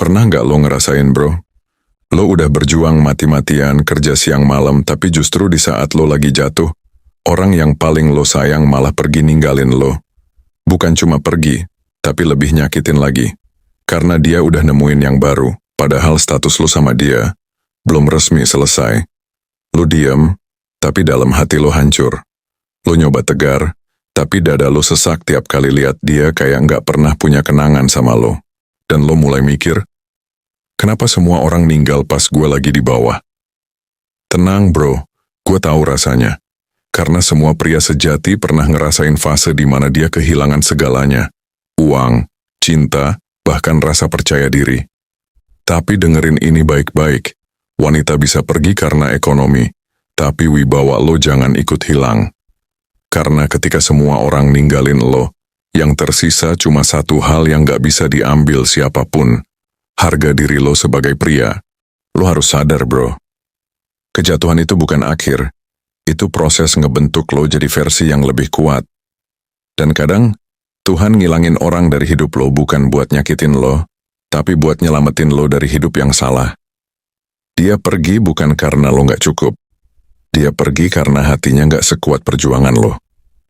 Pernah nggak lo ngerasain bro? Lo udah berjuang mati-matian kerja siang malam tapi justru di saat lo lagi jatuh, orang yang paling lo sayang malah pergi ninggalin lo. Bukan cuma pergi, tapi lebih nyakitin lagi. Karena dia udah nemuin yang baru, padahal status lo sama dia belum resmi selesai. Lo diem, tapi dalam hati lo hancur. Lo nyoba tegar, tapi dada lo sesak tiap kali lihat dia kayak nggak pernah punya kenangan sama lo. Dan lo mulai mikir, kenapa semua orang ninggal pas gue lagi di bawah? Tenang bro, gue tahu rasanya. Karena semua pria sejati pernah ngerasain fase di mana dia kehilangan segalanya. Uang, cinta, bahkan rasa percaya diri. Tapi dengerin ini baik-baik. Wanita bisa pergi karena ekonomi, tapi wibawa lo jangan ikut hilang. Karena ketika semua orang ninggalin lo, yang tersisa cuma satu hal yang gak bisa diambil siapapun. Harga diri lo sebagai pria. Lo harus sadar bro. Kejatuhan itu bukan akhir. Itu proses ngebentuk lo jadi versi yang lebih kuat. Dan kadang, Tuhan ngilangin orang dari hidup lo bukan buat nyakitin lo, tapi buat nyelamatin lo dari hidup yang salah. Dia pergi bukan karena lo gak cukup. Dia pergi karena hatinya gak sekuat perjuangan lo.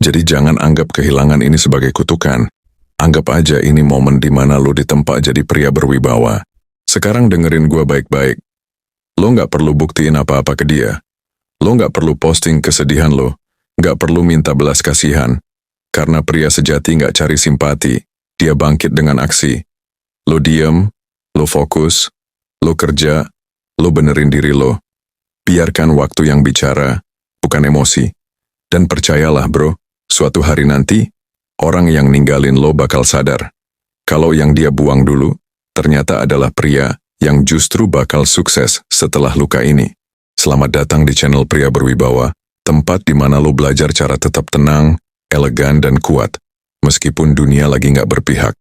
Jadi jangan anggap kehilangan ini sebagai kutukan. Anggap aja ini momen di mana lo ditempa jadi pria berwibawa. Sekarang dengerin gua baik-baik. Lo gak perlu buktiin apa-apa ke dia. Lo gak perlu posting kesedihan lo. Gak perlu minta belas kasihan. Karena pria sejati gak cari simpati. Dia bangkit dengan aksi. Lo diem, lo fokus, lo kerja, lo benerin diri lo. Biarkan waktu yang bicara, bukan emosi. Dan percayalah bro, suatu hari nanti, orang yang ninggalin lo bakal sadar. Kalau yang dia buang dulu, ternyata adalah pria yang justru bakal sukses setelah luka ini. Selamat datang di channel Pria Berwibawa, tempat di mana lo belajar cara tetap tenang, elegan dan kuat, meskipun dunia lagi nggak berpihak.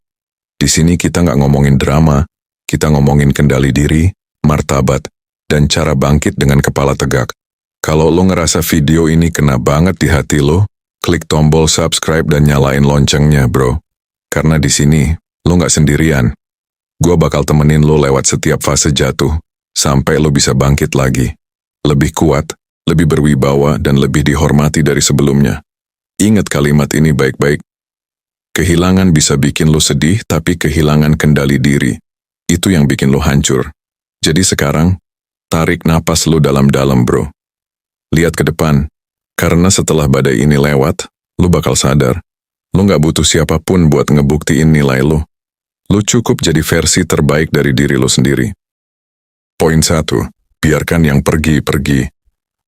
Di sini kita nggak ngomongin drama, kita ngomongin kendali diri, martabat, dan cara bangkit dengan kepala tegak. Kalau lo ngerasa video ini kena banget di hati lo, klik tombol subscribe dan nyalain loncengnya bro. Karena di sini, lo nggak sendirian. Gua bakal temenin lo lewat setiap fase jatuh, sampai lo bisa bangkit lagi. Lebih kuat, lebih berwibawa, dan lebih dihormati dari sebelumnya. Ingat kalimat ini baik-baik. Kehilangan bisa bikin lo sedih, tapi kehilangan kendali diri. Itu yang bikin lo hancur. Jadi sekarang, tarik napas lo dalam-dalam bro. Lihat ke depan. Karena setelah badai ini lewat, lo bakal sadar. Lo gak butuh siapapun buat ngebuktiin nilai lo. Lo cukup jadi versi terbaik dari diri lo sendiri. Poin 1. Biarkan yang pergi-pergi.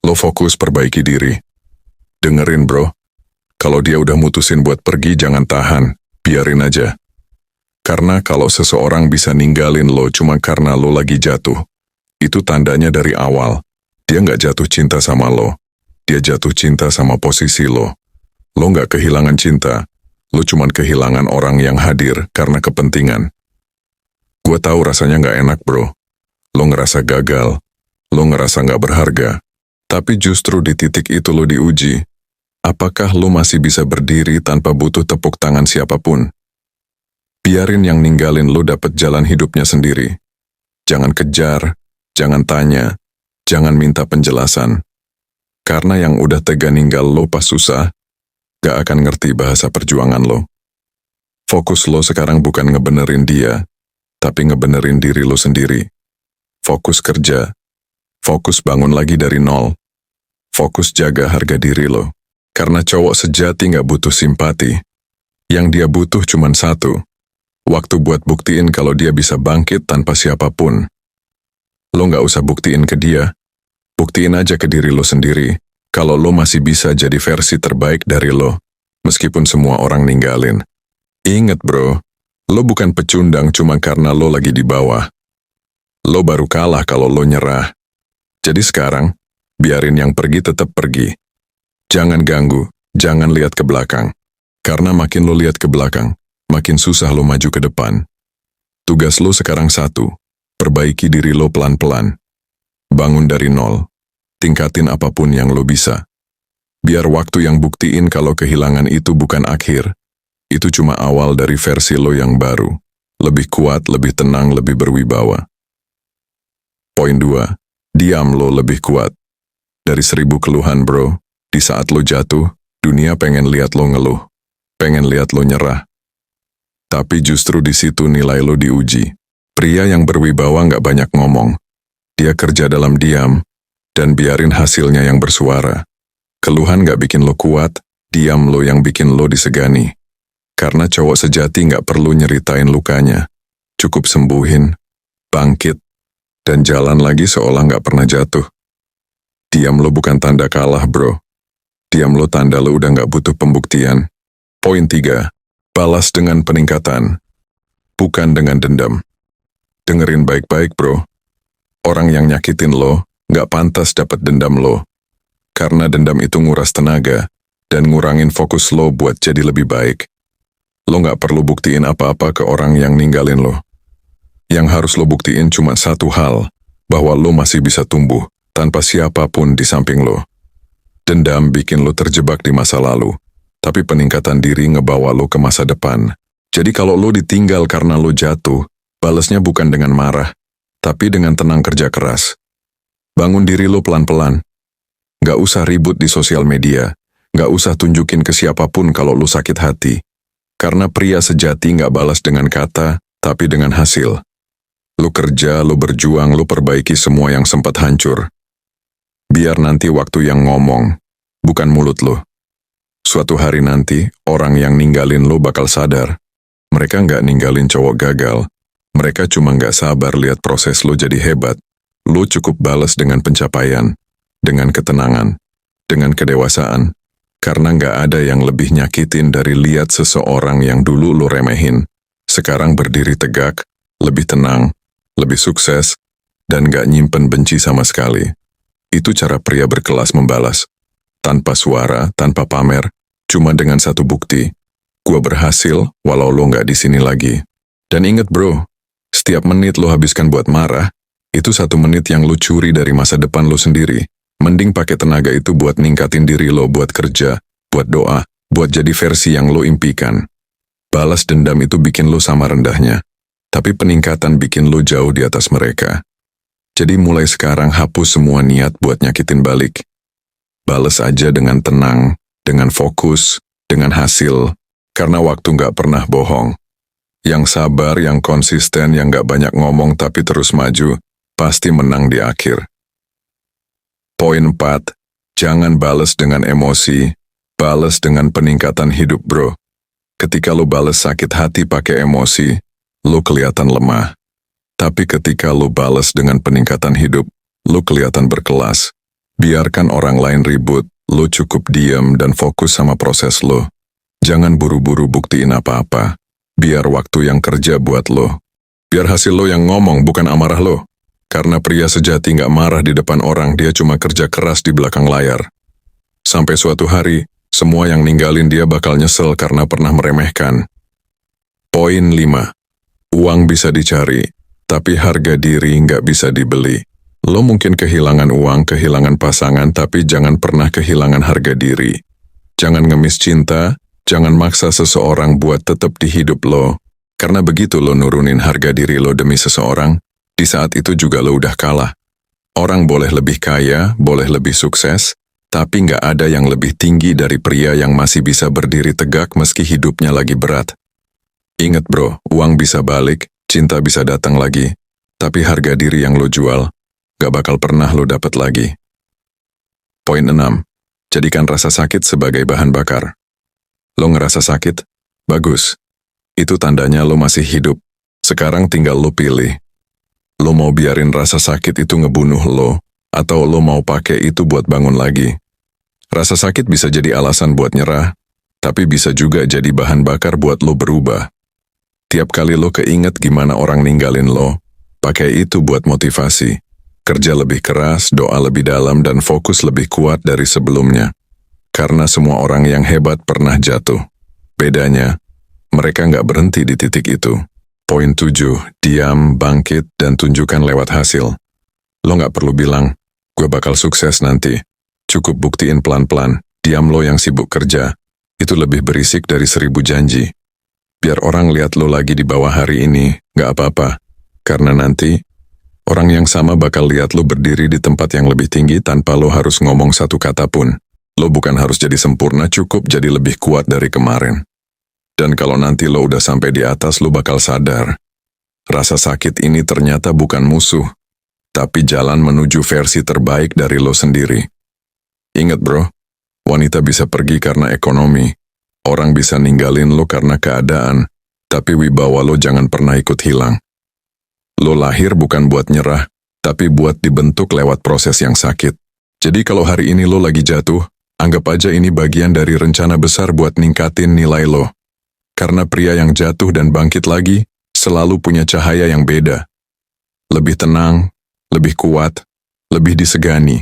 Lo fokus perbaiki diri. Dengerin bro. Kalau dia udah mutusin buat pergi jangan tahan. Biarin aja. Karena kalau seseorang bisa ninggalin lo cuma karena lo lagi jatuh, itu tandanya dari awal. Dia gak jatuh cinta sama lo. Dia jatuh cinta sama posisi lo. Lo gak kehilangan cinta. Lo cuman kehilangan orang yang hadir karena kepentingan. Gue tahu rasanya gak enak bro. Lo ngerasa gagal. Lo ngerasa gak berharga. Tapi justru di titik itu lo diuji. Apakah lo masih bisa berdiri tanpa butuh tepuk tangan siapapun? Biarin yang ninggalin lo dapet jalan hidupnya sendiri. Jangan kejar. Jangan tanya. Jangan minta penjelasan. Karena yang udah tega ninggal lo pas susah, gak akan ngerti bahasa perjuangan lo. Fokus lo sekarang bukan ngebenerin dia, tapi ngebenerin diri lo sendiri. Fokus kerja. Fokus bangun lagi dari nol. Fokus jaga harga diri lo. Karena cowok sejati gak butuh simpati. Yang dia butuh cuman satu. Waktu buat buktiin kalau dia bisa bangkit tanpa siapapun. Lo gak usah buktiin ke dia. Buktiin aja ke diri lo sendiri, kalau lo masih bisa jadi versi terbaik dari lo, meskipun semua orang ninggalin. Ingat bro, lo bukan pecundang cuma karena lo lagi di bawah. Lo baru kalah kalau lo nyerah. Jadi sekarang, biarin yang pergi tetap pergi. Jangan ganggu, jangan lihat ke belakang. Karena makin lo lihat ke belakang, makin susah lo maju ke depan. Tugas lo sekarang satu, perbaiki diri lo pelan-pelan. Bangun dari nol. Tingkatin apapun yang lo bisa. Biar waktu yang buktiin kalau kehilangan itu bukan akhir. Itu cuma awal dari versi lo yang baru. lebih kuat, lebih tenang, lebih berwibawa. Poin 2. Diam lo lebih kuat. Dari 1000 keluhan bro, di saat lo jatuh, dunia pengen lihat lo ngeluh. Pengen lihat lo nyerah. Tapi justru di situ nilai lo diuji. Pria yang berwibawa nggak banyak ngomong. Dia kerja dalam diam, dan biarin hasilnya yang bersuara. Keluhan nggak bikin lo kuat, diam lo yang bikin lo disegani. Karena cowok sejati nggak perlu nyeritain lukanya. Cukup sembuhin, bangkit, dan jalan lagi seolah nggak pernah jatuh. Diam lo bukan tanda kalah bro. Diam lo tanda lo udah nggak butuh pembuktian. Poin 3. Balas dengan peningkatan, bukan dengan dendam. Dengerin baik-baik bro. Orang yang nyakitin lo nggak pantas dapat dendam lo. Karena dendam itu nguras tenaga dan ngurangin fokus lo buat jadi lebih baik. Lo nggak perlu buktiin apa-apa ke orang yang ninggalin lo. Yang harus lo buktiin cuma satu hal, bahwa lo masih bisa tumbuh tanpa siapapun di samping lo. Dendam bikin lo terjebak di masa lalu, tapi peningkatan diri ngebawa lo ke masa depan. Jadi kalau lo ditinggal karena lo jatuh, balasnya bukan dengan marah, tapi dengan tenang kerja keras. Bangun diri lo pelan-pelan. Nggak usah ribut di sosial media, nggak usah tunjukin ke siapapun kalau lo sakit hati. Karena pria sejati nggak balas dengan kata, tapi dengan hasil. Lo kerja, lo berjuang, lo perbaiki semua yang sempat hancur. Biar nanti waktu yang ngomong, bukan mulut lo. Suatu hari nanti, orang yang ninggalin lo bakal sadar. Mereka nggak ninggalin cowok gagal. Mereka cuma nggak sabar lihat proses lo jadi hebat. Lo cukup balas dengan pencapaian, dengan ketenangan, dengan kedewasaan. Karena nggak ada yang lebih nyakitin dari lihat seseorang yang dulu lo remehin. Sekarang berdiri tegak, lebih tenang, lebih sukses, dan nggak nyimpen benci sama sekali. Itu cara pria berkelas membalas. Tanpa suara, tanpa pamer, cuma dengan satu bukti. Gua berhasil, walau lo nggak di sini lagi. Dan inget bro, setiap menit lo habiskan buat marah, itu 1 menit yang lo curi dari masa depan lo sendiri. Mending pakai tenaga itu buat ningkatin diri lo, buat kerja, buat doa, buat jadi versi yang lo impikan. Balas dendam itu bikin lo sama rendahnya, tapi peningkatan bikin lo jauh di atas mereka. Jadi mulai sekarang hapus semua niat buat nyakitin balik. Balas aja dengan tenang, dengan fokus, dengan hasil, karena waktu nggak pernah bohong. Yang sabar, yang konsisten, yang nggak banyak ngomong tapi terus maju, pasti menang di akhir. Poin 4, jangan balas dengan emosi, balas dengan peningkatan hidup bro. Ketika lo balas sakit hati pakai emosi, lo kelihatan lemah. Tapi ketika lo balas dengan peningkatan hidup, lo kelihatan berkelas. Biarkan orang lain ribut, lo cukup diam dan fokus sama proses lo. Jangan buru-buru buktiin apa-apa. Biar waktu yang kerja buat lo. Biar hasil lo yang ngomong, bukan amarah lo. Karena pria sejati nggak marah di depan orang, dia cuma kerja keras di belakang layar. Sampai suatu hari, semua yang ninggalin dia bakal nyesel karena pernah meremehkan. Poin 5. Uang bisa dicari, tapi harga diri nggak bisa dibeli. Lo mungkin kehilangan uang, kehilangan pasangan, tapi jangan pernah kehilangan harga diri. Jangan ngemis cinta, jangan maksa seseorang buat tetap di hidup lo. Karena begitu lo nurunin harga diri lo demi seseorang, di saat itu juga lo udah kalah. Orang boleh lebih kaya, boleh lebih sukses, tapi nggak ada yang lebih tinggi dari pria yang masih bisa berdiri tegak meski hidupnya lagi berat. Ingat bro, uang bisa balik, cinta bisa datang lagi, tapi harga diri yang lo jual, gak bakal pernah lo dapat lagi. Poin 6. Jadikan rasa sakit sebagai bahan bakar. Lo ngerasa sakit? Bagus. Itu tandanya lo masih hidup. Sekarang tinggal lo pilih. Lo mau biarin rasa sakit itu ngebunuh lo, atau lo mau pakai itu buat bangun lagi. Rasa sakit bisa jadi alasan buat nyerah, tapi bisa juga jadi bahan bakar buat lo berubah. Tiap kali lo keinget gimana orang ninggalin lo, pakai itu buat motivasi. Kerja lebih keras, doa lebih dalam, dan fokus lebih kuat dari sebelumnya. Karena semua orang yang hebat pernah jatuh. Bedanya, mereka nggak berhenti di titik itu. Poin 7, diam, bangkit, dan tunjukkan lewat hasil. Lo nggak perlu bilang, gue bakal sukses nanti. Cukup buktiin pelan-pelan, diam lo yang sibuk kerja. Itu lebih berisik dari 1000 janji. Biar orang lihat lo lagi di bawah hari ini, gak apa-apa. Karena nanti, orang yang sama bakal lihat lo berdiri di tempat yang lebih tinggi tanpa lo harus ngomong satu kata pun. Lo bukan harus jadi sempurna, cukup jadi lebih kuat dari kemarin. Dan kalau nanti lo udah sampai di atas, lo bakal sadar. Rasa sakit ini ternyata bukan musuh, tapi jalan menuju versi terbaik dari lo sendiri. Ingat bro, wanita bisa pergi karena ekonomi. Orang bisa ninggalin lo karena keadaan, tapi wibawa lo jangan pernah ikut hilang. Lo lahir bukan buat nyerah, tapi buat dibentuk lewat proses yang sakit. Jadi kalau hari ini lo lagi jatuh, anggap aja ini bagian dari rencana besar buat ningkatin nilai lo. Karena pria yang jatuh dan bangkit lagi, selalu punya cahaya yang beda. Lebih tenang, lebih kuat, lebih disegani.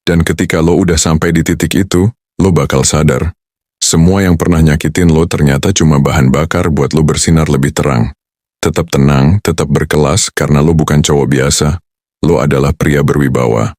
Dan ketika lo udah sampai di titik itu, lo bakal sadar. Semua yang pernah nyakitin lo ternyata cuma bahan bakar buat lo bersinar lebih terang. Tetap tenang, tetap berkelas karena lo bukan cowok biasa. Lo adalah pria berwibawa.